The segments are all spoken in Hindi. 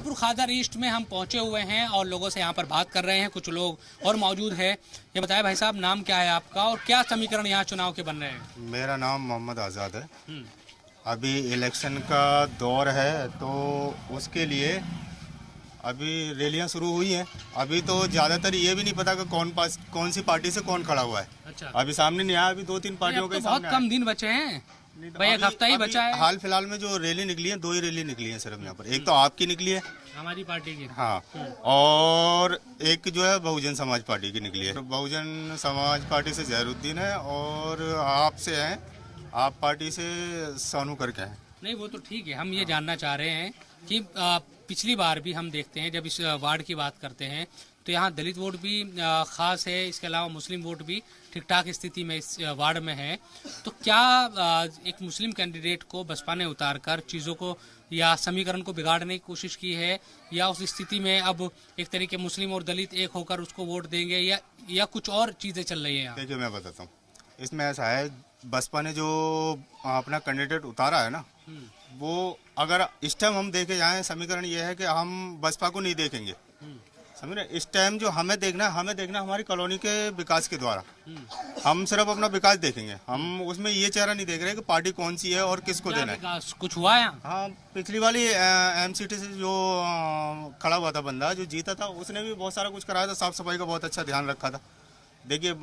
जबलपुर खादर ईस्ट में हम पहुंचे हुए हैं और लोगों से यहाँ पर बात कर रहे हैं। कुछ लोग और मौजूद है। ये बताएं भाई साहब, नाम क्या है आपका और क्या समीकरण यहाँ चुनाव के बन रहे हैं? मेरा नाम मोहम्मद आज़ाद है। अभी इलेक्शन का दौर है तो उसके लिए अभी रैलियां शुरू हुई हैं। अभी तो ज़्यादातर ये भी नहीं पता कि कौन सी पार्टी से कौन खड़ा हुआ है। अच्छा, अभी सामने नहीं आया। अभी 2-3 पार्टियों के बहुत सामने कम दिन बचे हैं भाई, एक हफ्ता ही बचा है। हाल फिलहाल में जो रैली निकली है, 2 ही रैली निकली है सिर्फ यहाँ पर। एक तो आपकी निकली है, हमारी पार्टी की। हाँ, और एक जो है बहुजन समाज पार्टी की निकली है। तो बहुजन समाज पार्टी से जहरुद्दीन है और आप से हैं, आप पार्टी से सोनू करके हैं। नहीं, वो तो ठीक है। हम ये जानना चाह रहे हैं कि पिछली बार भी हम देखते हैं जब इस वार्ड की बात करते हैं तो यहाँ दलित वोट भी खास है, इसके अलावा मुस्लिम वोट भी ठीक ठाक स्थिति में इस वार्ड में है। तो क्या एक मुस्लिम कैंडिडेट को बसपा ने उतारकर चीज़ों को या समीकरण को बिगाड़ने की कोशिश की है, या उस स्थिति में अब एक तरीके मुस्लिम और दलित एक होकर उसको वोट देंगे, या कुछ और चीज़ें चल रही हैं? देखिए, मैं बताता हूँ। इसमें ऐसा है, बसपा ने जो अपना कैंडिडेट उतारा है ना, वो अगर इस टाइम हम देखे जाएं, समीकरण ये है कि हम बसपा को नहीं देखेंगे। समझ रहे? इस टाइम जो हमें देखना है हमारी कॉलोनी के विकास के द्वारा। हम सिर्फ अपना विकास देखेंगे। हम उसमें ये चेहरा नहीं देख रहे कि पार्टी कौन सी है और किसको देना है। कुछ हुआ है? हाँ, पिछली वाली एमसीटी से जो खड़ा हुआ था बंदा, जो जीता था, उसने भी बहुत सारा कुछ कराया था। साफ सफाई का बहुत अच्छा ध्यान रखा था। देखिए,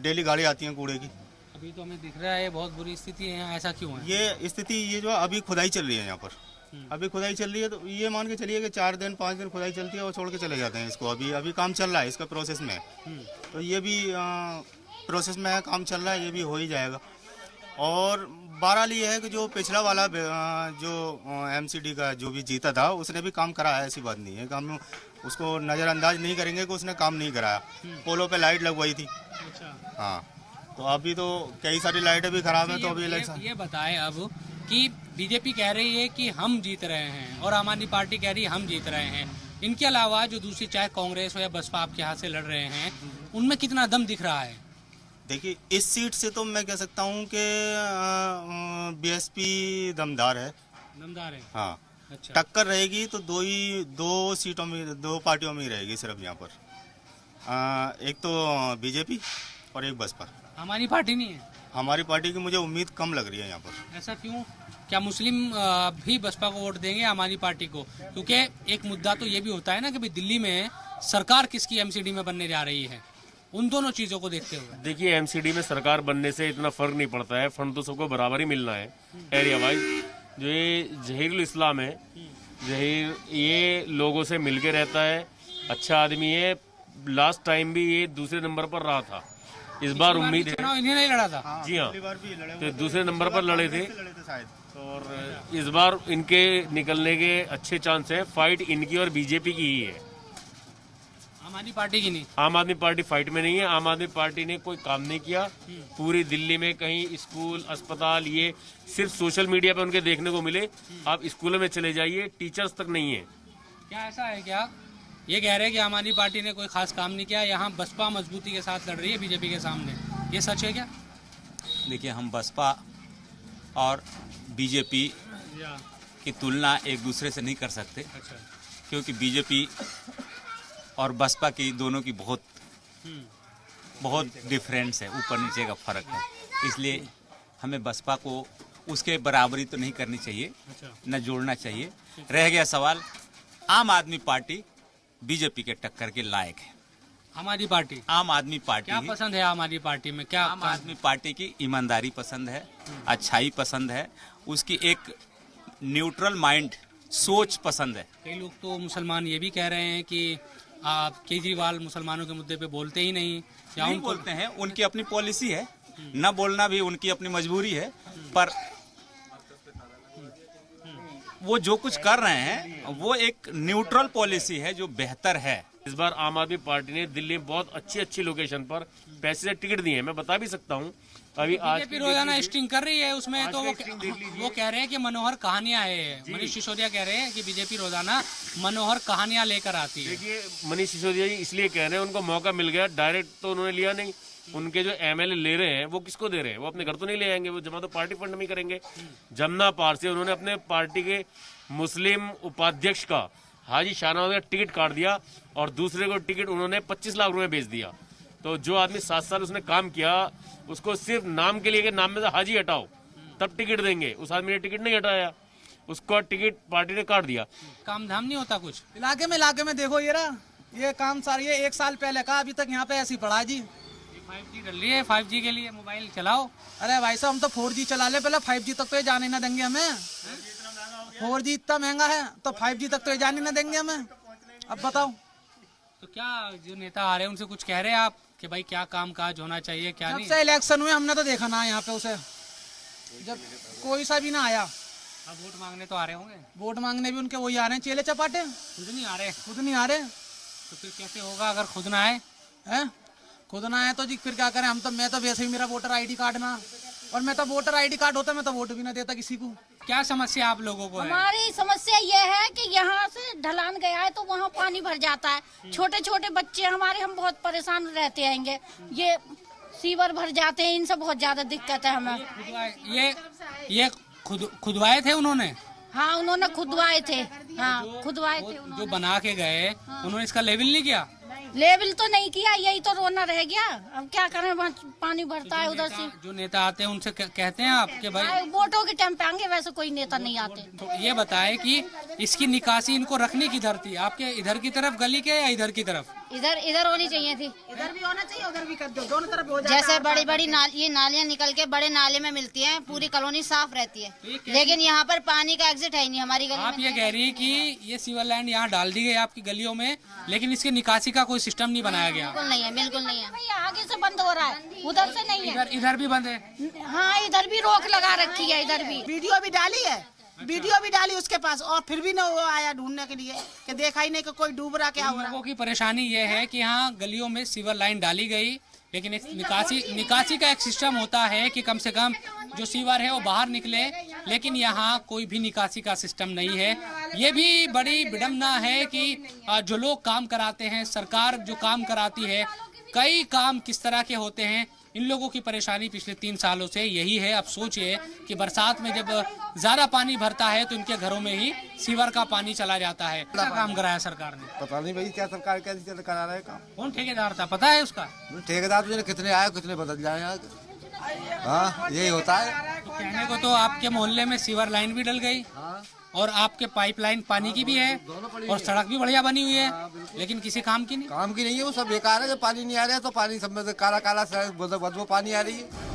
डेली गाड़ी आती है कूड़े की। अभी तो हमें दिख रहा है बहुत बुरी स्थिति है यहाँ। ऐसा क्यों है? ये स्थिति, ये जो अभी खुदाई चल रही है यहाँ पर, अभी खुदाई चल रही है। तो ये मान के चलिए कि 4 दिन 5 दिन खुदाई चलती है और छोड़ के चले जाते हैं इसको। अभी काम चल रहा है, इसका प्रोसेस में है। तो ये भी प्रोसेस में है, काम चल रहा है, ये भी हो ही जाएगा। और बहरहाल ये है कि जो पिछला वाला जो एमसीडी का जो भी जीता था, उसने भी काम कराया। ऐसी बात नहीं है कि हम उसको नज़रअंदाज नहीं करेंगे कि उसने काम नहीं कराया। पोलों पे लाइट लगवाई थी। हाँ, तो अभी तो कई सारी लाइटें भी खराब हैं। तो अभी इलेक्शन, ये बताएं अब कि बीजेपी कह रही है कि हम जीत रहे हैं और आम आदमी पार्टी कह रही है हम जीत रहे हैं। इनके अलावा जो दूसरी, चाहे कांग्रेस हो या बसपा आपके हाथ से लड़ रहे हैं, उनमें कितना दम दिख रहा है? देखिए, इस सीट से तो मैं कह सकता हूँ कि बीएसपी दमदार है। दमदार है? हाँ। अच्छा, टक्कर रहेगी तो दो सीटों में, 2 पार्टियों में ही रहेगी सिर्फ यहाँ पर। एक तो बीजेपी और एक बसपा। हमारी पार्टी नहीं है? हमारी पार्टी की मुझे उम्मीद कम लग रही है यहाँ पर। ऐसा क्यों? क्या मुस्लिम भी बसपा को वोट देंगे हमारी पार्टी को? क्योंकि एक मुद्दा तो ये भी होता है ना कि भाई दिल्ली में सरकार किसकी एमसीडी में बनने जा रही है। उन दोनों चीजों को देखते हुए देखिए, एमसीडी में सरकार बनने से इतना फर्क नहीं पड़ता है। फंड तो सबको बराबर ही मिलना है एरिया वाइज। जो ये जहीरुल इस्लाम है, जहीर ये लोगों से मिलके रहता है, अच्छा आदमी है। लास्ट टाइम भी ये दूसरे नंबर पर रहा था। इस बार उम्मीद है, इन्हें नहीं लड़ा था। जी हाँ, तो दूसरे नंबर पर लड़े थे और इस बार इनके निकलने के अच्छे चांस है। फाइट इनकी और बीजेपी की ही है, आम आदमी पार्टी की नहीं। आम आदमी पार्टी फाइट में नहीं है। आम आदमी पार्टी ने कोई काम नहीं किया पूरी दिल्ली में। कहीं स्कूल, अस्पताल, ये सिर्फ सोशल मीडिया पे उनके देखने को मिले। आप स्कूलों में चले जाइए, टीचर्स तक नहीं है। क्या ऐसा है? क्या ये कह रहे हैं कि आम आदमी पार्टी ने कोई खास काम नहीं किया, यहाँ बसपा मजबूती के साथ लड़ रही है बीजेपी के सामने, ये सच है क्या? देखिए, हम बसपा और बीजेपी की तुलना एक दूसरे से नहीं कर सकते। अच्छा, क्योंकि बीजेपी और बसपा की दोनों की बहुत डिफरेंस है, ऊपर नीचे का फर्क है। इसलिए हमें बसपा को उसके बराबरी तो नहीं करनी चाहिए, न जोड़ना चाहिए। रह गया सवाल, आम आदमी पार्टी बीजेपी के टक्कर के लायक है। हमारी पार्टी, आम आदमी पार्टी क्या पसंद है? आम आदमी पार्टी में क्या? आम आदमी पार्टी की ईमानदारी पसंद है, अच्छाई पसंद है, उसकी एक न्यूट्रल माइंड सोच पसंद है। कई लोग तो मुसलमान ये भी कह रहे हैं कि केजरीवाल मुसलमानों के मुद्दे पे बोलते ही नहीं, या नहीं बोलते हैं। उनकी अपनी पॉलिसी है, न बोलना भी उनकी अपनी मजबूरी है। पर वो जो कुछ कर रहे हैं वो एक न्यूट्रल पॉलिसी है जो बेहतर है। इस बार आम आदमी पार्टी ने दिल्ली में बहुत अच्छी अच्छी लोकेशन पर पैसे से टिकट दिए हैं। मैं बता भी सकता हूँ। अभी आज बीजेपी रोजाना स्टिंग कर रही है उसमें, तो वो कह रहे हैं कि मनोहर कहानियां है। मनीष सिसोदिया कह रहे हैं कि बीजेपी रोजाना मनोहर कहानियां लेकर आती है। देखिए, मनीष सिसोदिया जी इसलिए कह रहे हैं, उनको मौका मिल गया। डायरेक्ट तो उन्होंने लिया नहीं। उनके जो एमएलए ले रहे हैं वो किसको दे रहे हैं? वो अपने घर तो नहीं ले आएंगे, वो जमा तो पार्टी फंड में करेंगे। जमुना पार से उन्होंने अपने पार्टी के मुस्लिम उपाध्यक्ष का हाजी शाहनवाज का टिकट काट दिया और दूसरे को टिकट उन्होंने 25 लाख रुपए बेच दिया। तो जो आदमी 7 साल उसने काम किया, उसको सिर्फ नाम के लिए कि नाम में से हाजी हटाओ तब टिकट देंगे, उस आदमी ने टिकट नहीं हटाया, उसका टिकट पार्टी ने काट दिया। काम धाम नहीं होता कुछ इलाके में देखो ये काम सारी ये 1 साल पहले का अभी तक यहाँ पे ऐसी पड़ा जी। 5G डल रही है, 5G के लिए मोबाइल चलाओ। अरे भाई साहब हम तो 4G चला ले, पहले 5G तक तो ये जाने ना देंगे हमें। 4G इतना महंगा है तो 5G तक तो ये जाने ना देंगे हमें। अब बताओ तो क्या जो नेता आ रहे हैं उनसे कुछ कह रहे हैं आप कि भाई क्या काम काज होना चाहिए क्या जब नहीं? से इलेक्शन हुए हमने तो देखा ना यहाँ पे उसे, जब कोई सा भी ना आया। अब वोट मांगने तो आ रहे होंगे, वोट मांगने भी उनके वही आ रहे हैं, चेले चपाटे, खुद नहीं आ रहे। खुद नहीं आ रहे। तो फिर कैसे होगा अगर खुद ना आए? हैं खुद ना आए तो जी फिर क्या करें हम तो। मैं तो वैसे ही मेरा वोटर ID कार्ड ना, और मैं तो वोटर ID कार्ड होता मैं तो वोट भी ना देता किसी को। क्या समस्या आप लोगों को है? हमारी समस्या ये है कि यहाँ से ढलान गया है तो वहाँ पानी भर जाता है। छोटे छोटे बच्चे हमारे, हम बहुत परेशान रहते आएंगे। ये सीवर भर जाते हैं, इनसे बहुत ज्यादा दिक्कत है हमें। ये खुदवाए थे उन्होंने? हाँ उन्होंने खुदवाए थे। हाँ खुदवाए थे जो बना के गए उन्होंने इसका लेवल नहीं किया? लेवल तो नहीं किया, यही तो रोना रह गया। अब क्या करें, वहाँ पानी भरता है उधर से। जो नेता आते हैं उनसे कहते हैं आप कि भाई वोटों के टाइम पे आएंगे, वैसे कोई नेता नहीं आते। तो ये बताएं कि इसकी निकासी इनको रखने किधर थी, आपके इधर की तरफ गली के या इधर की तरफ? इधर होनी चाहिए थी। इधर भी होना चाहिए, उधर भी कर दो, दोनों तरफ हो जैसे बड़ी बड़ी ये नालियाँ निकल के बड़े नाले में मिलती हैं, पूरी कॉलोनी साफ रहती है, लेकिन यहाँ पर पानी का एग्जिट है ही नहीं हमारी गली आप में। ये कह रही है कि ये सीवर लाइन यहाँ डाल दी गई आपकी गलियों में, लेकिन इसकी निकासी का कोई सिस्टम नहीं बनाया गया? बिल्कुल नहीं है, बिल्कुल नहीं है। भैया आगे से बंद हो रहा है, उधर से नहीं है। इधर भी बंद है? हाँ इधर भी रोक लगा रखी है, इधर भी। वीडियो भी डाली है, वीडियो भी डाली उसके पास, और फिर भी ना वो आया ढूंढने के लिए कि देखा ही नहीं कि कोई डूब रहा क्या हो रहा। लोगों की परेशानी ये है कि यहाँ गलियों में सीवर लाइन डाली गई, लेकिन एक निकासी का एक सिस्टम होता है कि कम से कम जो सीवर है वो बाहर निकले, लेकिन यहाँ कोई भी निकासी का सिस्टम नहीं है। ये भी बड़ी विडम्बना है कि जो लोग काम कराते हैं, सरकार जो काम कराती है, कई काम किस तरह के होते हैं। इन लोगों की परेशानी पिछले 3 सालों से यही है। अब सोचिए कि बरसात में जब ज्यादा पानी भरता है तो इनके घरों में ही सीवर का पानी चला जाता है। क्या काम कराया सरकार ने? पता नहीं भाई क्या सरकार क्या करा रहा है काम। कौन ठेकेदार था पता है उसका? ठेकेदार तो कितने आए कितने बदल जाए, हाँ यही होता है। तो कहने को तो आपके मोहल्ले में सीवर लाइन भी डल गई और आपके पाइपलाइन पानी की भी है और सड़क भी बढ़िया बनी हुई है, लेकिन किसी काम की नहीं। काम की नहीं है, वो सब बेकार है। जब पानी नहीं आ रहा है तो पानी सब में काला काला बदबू पानी आ रही है।